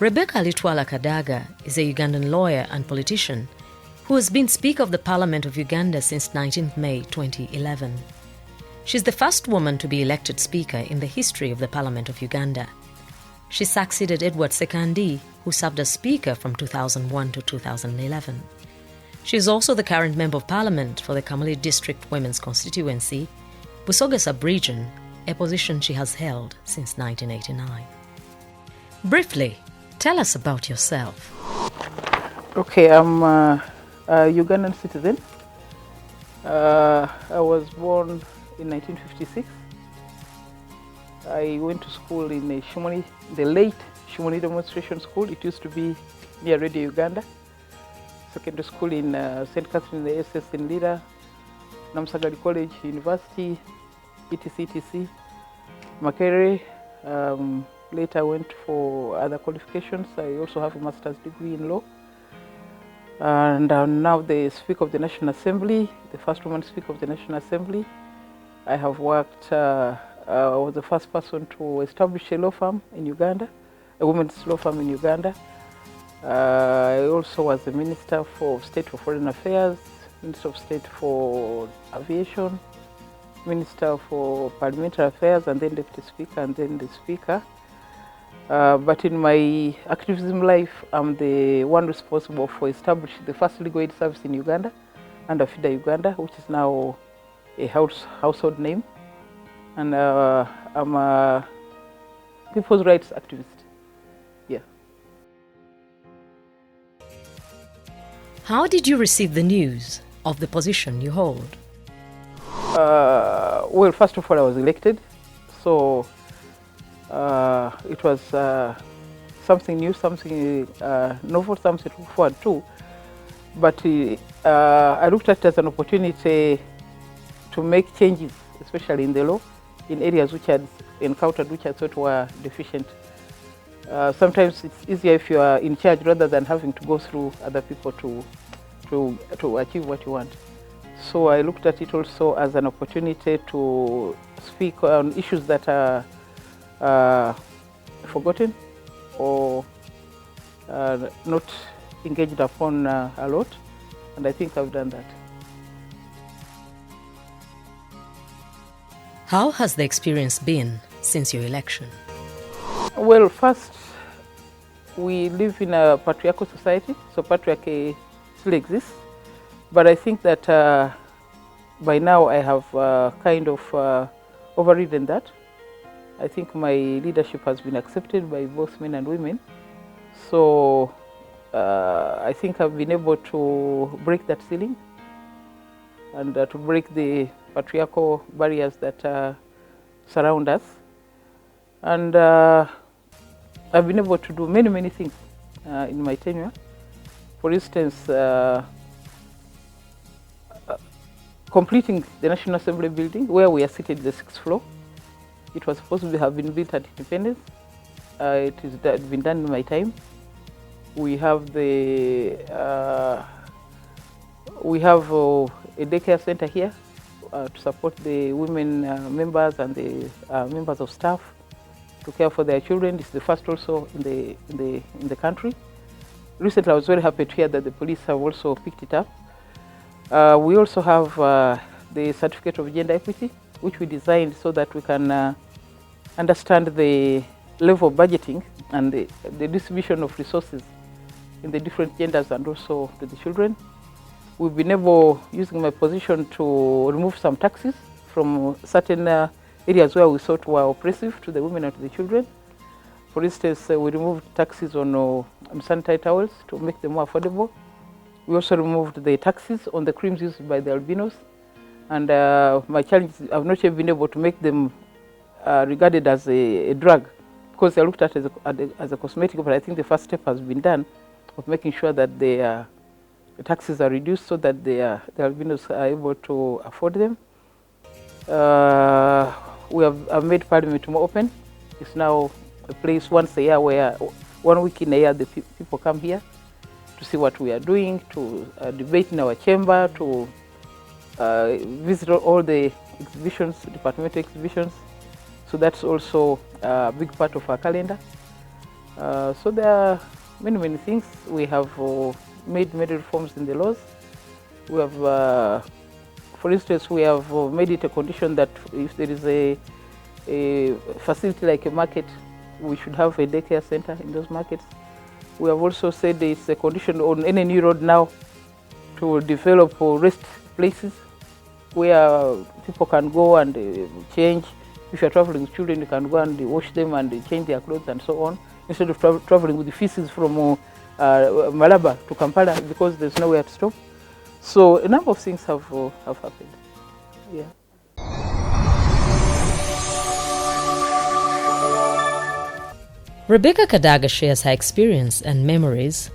Alitwala Kadaga is a Ugandan lawyer and politician who has been Speaker of the Parliament of Uganda since 19 May 2011. She's the first woman to be elected Speaker in the history of the Parliament of Uganda. She succeeded Edward Sekandi, who served as Speaker from 2001 to 2011. She is also the current Member of Parliament for the Kamuli District Women's Constituency, Busoga Sub-Region, a position she has held since 1989. Briefly, tell us about yourself. Okay, I'm a Ugandan citizen. I was born in 1956. I went to school in the late Shumoni Demonstration School. It used to be near Radio Uganda. Secondary school in St. Catherine, the SS in Lira, Namsagari College, University, etc. Makerere. Later I went for other qualifications. I also have a master's degree in law. And I'm now the Speaker of the National Assembly, the first woman Speaker of the National Assembly. I have worked, I was the first person to establish a law firm in Uganda, a women's law firm in Uganda. I also was the Minister for State for Foreign Affairs, Minister of State for Aviation, Minister for Parliamentary Affairs, and then Deputy Speaker, and then the Speaker. But in my activism life, I'm the one responsible for establishing the first legal aid service in Uganda, under FIDA Uganda, which is now a household name. And I'm a people's rights activist. Yeah. How did you receive the news of the position you hold? Well, first of all, I was elected. So it was something new, something novel, something to look forward to. But I looked at it as an opportunity to make changes, especially in the law, in areas which I had encountered, which I thought were deficient. Sometimes it's easier if you are in charge rather than having to go through other people to achieve what you want. So I looked at it also as an opportunity to speak on issues that are forgotten or not engaged upon a lot, and I think I've done that. How has the experience been since your election? Well, first, we live in a patriarchal society, so patriarchy still exists, but I think that by now I have kind of overridden that. I think my leadership has been accepted by both men and women. So I think I've been able to break that ceiling and to break the patriarchal barriers that surround us. And I've been able to do many things in my tenure. For instance, completing the National Assembly building where we are seated in the 6th floor. It was supposed to have been built at independence. It has been done in my time. We have a daycare center here to support the women members and the members of staff to care for their children. It's the first also in the country. Recently, I was very happy to hear that the police have also picked it up. We also have the certificate of gender equity, which we designed so that we can understand the level of budgeting and the distribution of resources in the different genders and also to the children. We've been able, using my position, to remove some taxes from certain areas where we thought were oppressive to the women and to the children. For instance, we removed taxes on sanitary towels to make them more affordable. We also removed the taxes on the creams used by the albinos. And my challenge is I've not yet been able to make them regarded as a drug, because I looked at it as a cosmetic, but I think the first step has been done of making sure that the taxes are reduced so that the albinos are able to afford them. We have made Parliament more open. It's now a place once a year where 1 week in a year the people come here to see what we are doing, to debate in our chamber, to visit all the exhibitions, departmental exhibitions. So that's also a big part of our calendar. So there are many things. We have made many reforms in the laws. We have, for instance, we have made it a condition that if there is a facility like a market, we should have a daycare center in those markets. We have also said it's a condition on any new road now to develop rest places where people can go and change. If you're traveling with children, you can go and wash them and change their clothes and so on, instead of traveling with the feces from Malaba to Kampala because there's nowhere to stop. So a number of things have happened. Yeah. Rebecca Kadaga shares her experience and memories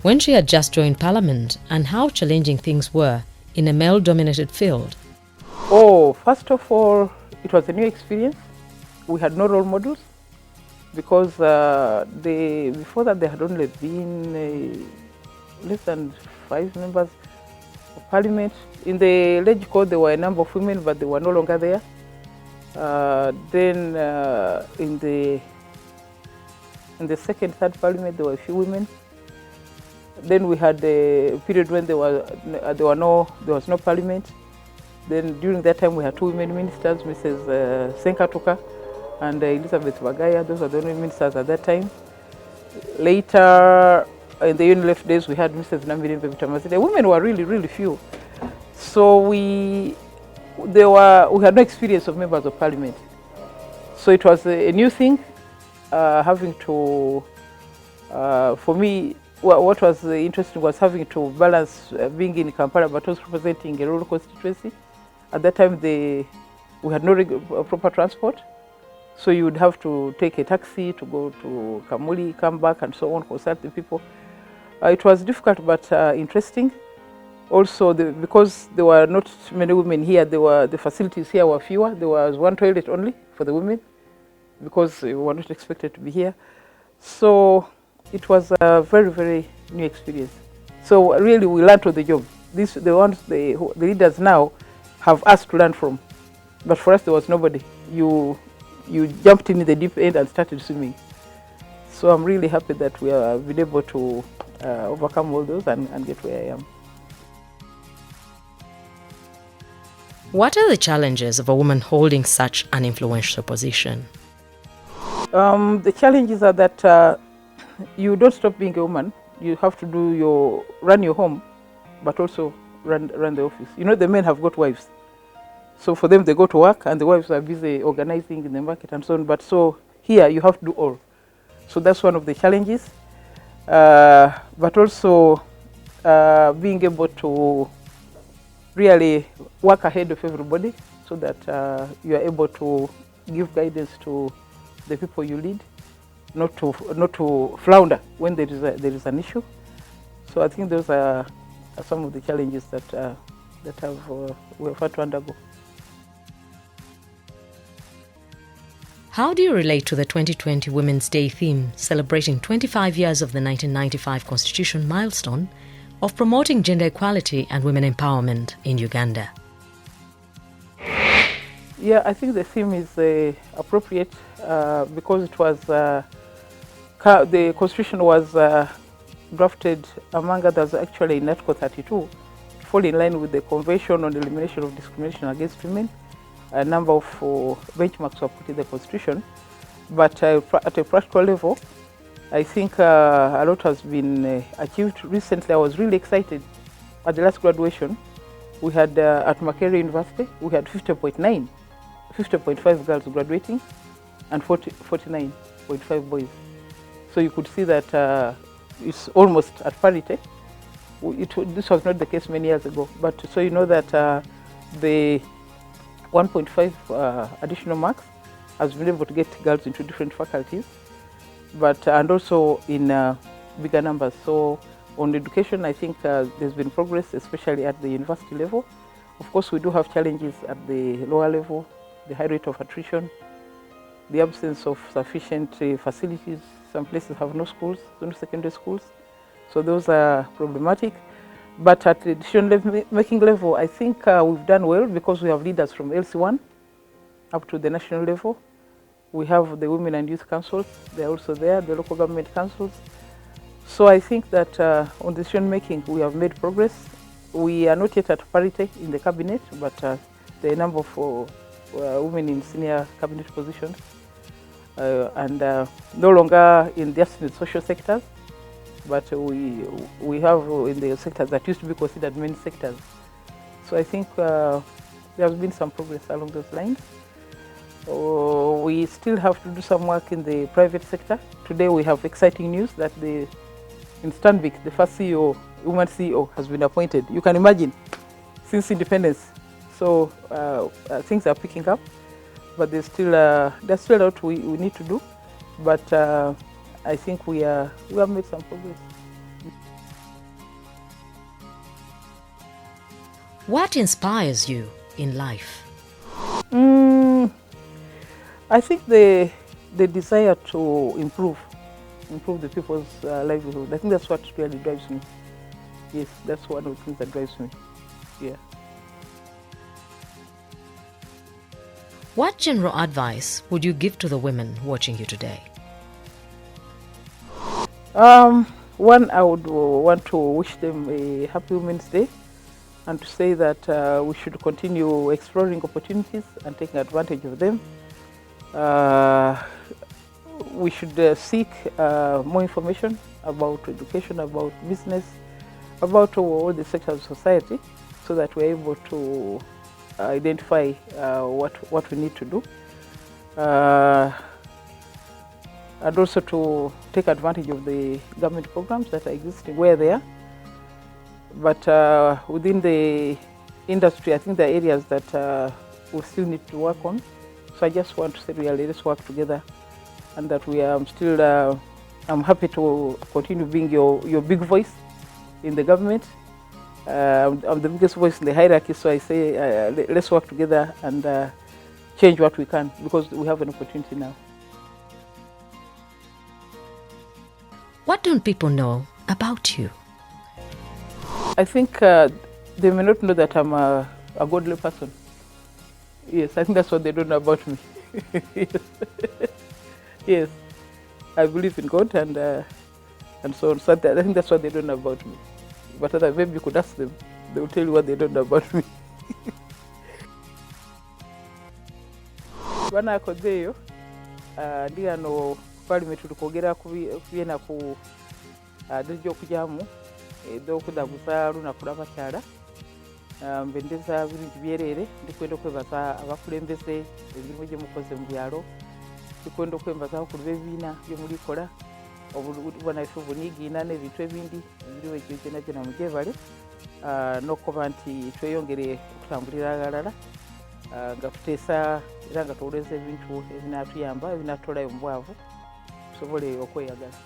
when she had just joined Parliament and how challenging things were in a male-dominated field. Oh, first of all, it was a new experience. We had no role models because before that there had only been less than 5 members of Parliament. In the Leg Code there were a number of women, but they were no longer there. Then in the second, third Parliament there were a few women. Then we had a period when there was no Parliament. Then during that time we had 2 women ministers, Mrs. Senkatuka and Elizabeth Bagaya. Those were the only ministers at that time. Later, in the UNLF days, we had Mrs. Nambirembe Bitamazile. Women were really few. So we had no experience of members of Parliament. So it was a new thing, having to, for me, what was interesting was having to balance being in Kampala but also representing a rural constituency. At that time, we had no proper transport, so you would have to take a taxi to go to Kamuli, come back, and so on, consult the people. It was difficult but interesting. Also, because there were not many women here, the facilities here were fewer. There was 1 toilet only for the women because we were not expected to be here. So it was a very new experience. So really, we learned on the job. The leaders now have us to learn from, but for us there was nobody. You jumped in the deep end and started swimming. So I'm really happy that we have been able to overcome all those and get where I am. What are the challenges of a woman holding such an influential position? The challenges are that you don't stop being a woman. You have to run your home, but also run the office. You know, the men have got wives. So for them, they go to work and the wives are busy organizing in the market and so on. But so here, you have to do all. So that's one of the challenges. But also being able to really work ahead of everybody so that you are able to give guidance to the people you lead, not to flounder when there is an issue. So I think those are some of the challenges that we have had to undergo. How do you relate to the 2020 Women's Day theme, celebrating 25 years of the 1995 Constitution milestone of promoting gender equality and women empowerment in Uganda? Yeah, I think the theme is appropriate because it was the Constitution was drafted, among others, actually in Article 32, to fall in line with the Convention on the Elimination of Discrimination Against Women. A number of benchmarks were put in the Constitution, but at a practical level, I think a lot has been achieved. Recently, I was really excited. At the last graduation, we had at Makerere University, we had 50.5 girls graduating and 49.5 boys. So you could see that it's almost at parity. This was not the case many years ago, but so you know that the 1.5 additional marks has been able to get girls into different faculties, but and also in bigger numbers. So on education, I think there's been progress, especially at the university level. Of course, we do have challenges at the lower level, the high rate of attrition, the absence of sufficient facilities. Some places have no schools, no secondary schools. So those are problematic. But at the decision-making level, I think we've done well because we have leaders from LC1 up to the national level. We have the women and youth councils, they're also there, the local government councils. So I think that on decision making we have made progress. We are not yet at parity in the cabinet, but there are a number of women in senior cabinet positions, and no longer in just in the social sectors, but we have in the sectors that used to be considered main sectors. So I think there has been some progress along those lines. We still have to do some work in the private sector. Today we have exciting news that in Stanbic, the first CEO, woman CEO, has been appointed. You can imagine, since independence. So things are picking up, but there's still a lot we need to do. But I think we have made some progress. What inspires you in life? I think the desire to improve the people's livelihood. I think that's what really drives me. Yes, that's one of the things that drives me. Yeah. What general advice would you give to the women watching you today? One, I would want to wish them a happy Women's Day, and to say that we should continue exploring opportunities and taking advantage of them. We should seek more information about education, about business, about all the sectors of society, so that we're able to identify what we need to do. And also to take advantage of the government programs that are existing where they are. But within the industry, I think there are areas that we still need to work on. So I just want to say, really, let's work together, and that we are still. I'm happy to continue being your big voice in the government. I'm the biggest voice in the hierarchy, so I say let's work together and change what we can, because we have an opportunity now. What don't people know about you? I think they may not know that I'm a godly person. Yes, I think that's what they don't know about me. Yes. Yes, I believe in God and so on. So I think that's what they don't know about me. But maybe you could ask them; they will tell you what they don't know about me. Bana kodeyo, ndi ano parliament tukogera kubyena ku dirijo kujamu edo kudaguza lunaku lw'abakyala. Mbendeza birungi byerere, ndikwenda okwebaza abakulembeze ebirimu gye mukoze mu byalo, ndikwenda okwebaza abakulu b'ebibiina bye mulikola obubonaife obuniigiina n'ebintu ebindi ebiriwo ekyo gyena mugyebale, n'okuba nti tweyongere okutambulira agalala nga tuteesa era nga tuwuliriza ebintu ebinaatuyamba ebinaatutolayo mu bwavu tusobole okweyagala.